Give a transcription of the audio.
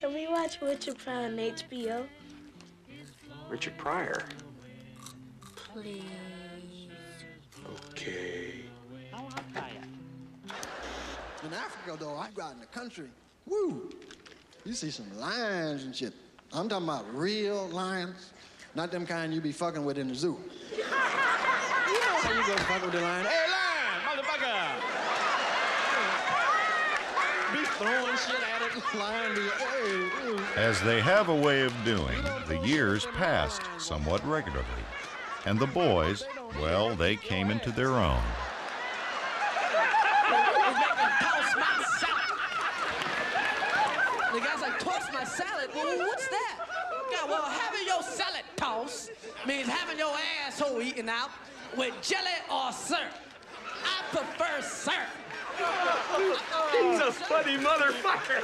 Can we watch Richard Pryor on HBO? Richard Pryor. Please. Okay. In Africa, though, I go out in the country. Woo! You see some lions and shit. I'm talking about real lions, not them kind you be fucking with in the zoo. You know how you go fuck with the lion? Hey, lion, motherfucker! Be throwing shit at it, lion be, hey. As they have a way of doing, the years passed somewhat regularly. And the boys, well, they came into their own. The guy's like, toss my salad? Well, what's that? God, well, having your salad tossed means having your asshole eaten out with jelly or syrup. I prefer syrup. He's a funny motherfucker.